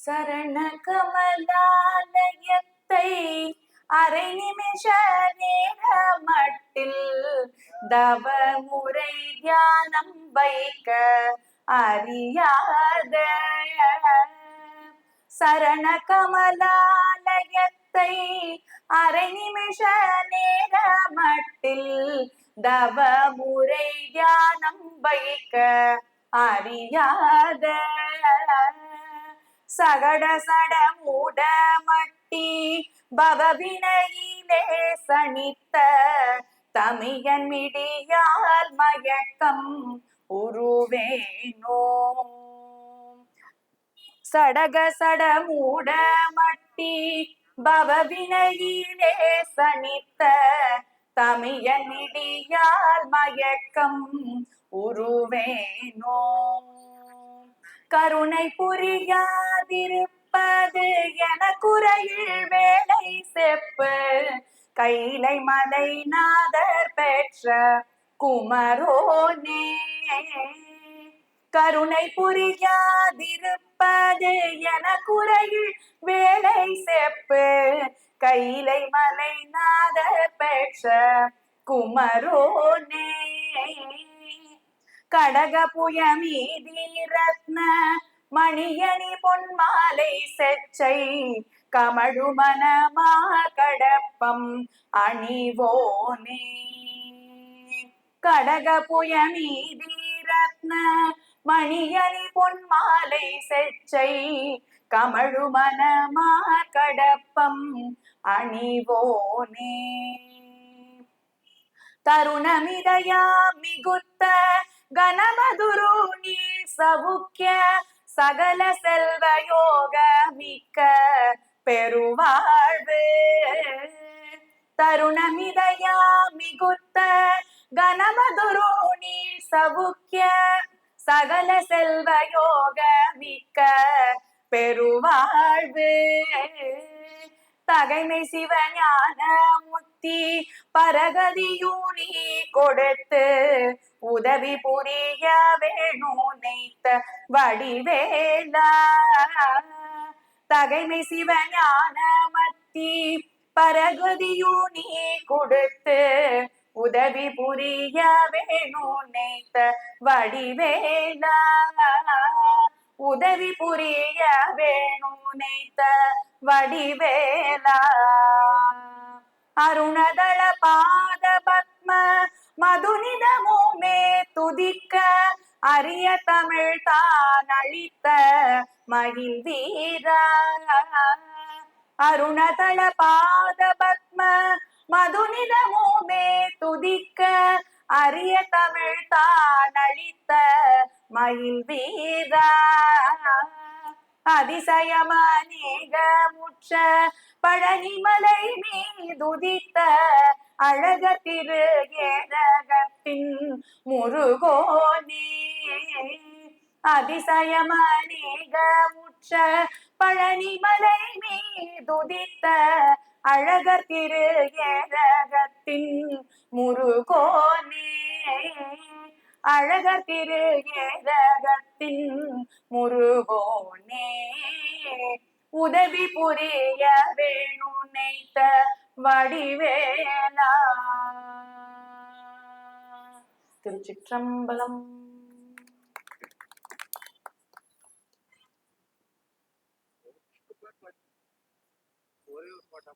சரண கமலாலயத்தை அரை நிமிஷ நேர மட்டில் தவமுறை தியானம் வைக்க அறியாத சரண கமலாலயத்தை அரை நிமிஷ நேர மட்டில் தவமுறை தியானம் வைக்க அறியாத சகட சட மூட மட்டி பவவினையிலே சனித்த தமியன் மிடியால் மயக்கம் உருவேனோ சடக சட மூட மட்டி பவவினையிலே சனித்த தமியன் மிடியால் மயக்கம் உருவேனோ கருணை புரியாதிருப்பது என குறையில் வேலை செப்பு கைலை மலை நாதர் பெற்ற குமரோனே கருணை புரியாதிருப்பது என குறையில் வேலை செப்பு கைலை மலை நாதர் பெற்ற குமரோனே கடக புயமீதி ரத்ன மணியணி பொன்மாலை செச்சை கமழுமனமா கடப்பம் அணிவோனே கடக புயமீதி ரத்ன மணியணி பொன்மாலை செச்சை கமழுமனமா கடப்பம் அணிவோனே தருணமிதயா மிகுத்த கனமதுரு நீ சவுக்கிய சகல செல்வ யோக மிக்க பெருவாழ்வு தருணமிதயா மிகுத்த கனமதுரு நீ சவுக்கிய சகல செல்வ யோக மிக்க பெருவாழ்வு தகைமை சிவஞான முத்தி பரகதியூனி கொடுத்து உதவி புரிய வேணு நெய்த்த வடிவேலா தகைமை சிவஞான மத்தி பரகதியூனி கொடுத்து உதவி புரிய வேணு நெய்த்த வடிவேலா உதவி புரிய வேணு நெய்த்த வடிவேலா அருணதள பாத பத்ம மதுனிதமுமே துதிக்க அரிய தமிழ் தான் அளித்த மகிழ் வீரா அருணதள பாத பத்ம மதுனிதமுமே துதிக்க அரிய தமிழ் தான் அளித்த மகிழ் வீரா அதிசயமநேக முற்ற பழனிமலை மீதுதித்த அழக திரு ஏரகத்தின் முருகோனே அதிசயமநேக முற்ற பழனிமலை மீதுதித்த அழக திரு ஏரகத்தின் முருகோனே அழக திரு ஏரகத்தின் முருகோனே உதவி புரிய வேணு நெய்த்த வடிவேலா. திருச்சிற்றம்பலம். ஒரே ஒரு பாட்டா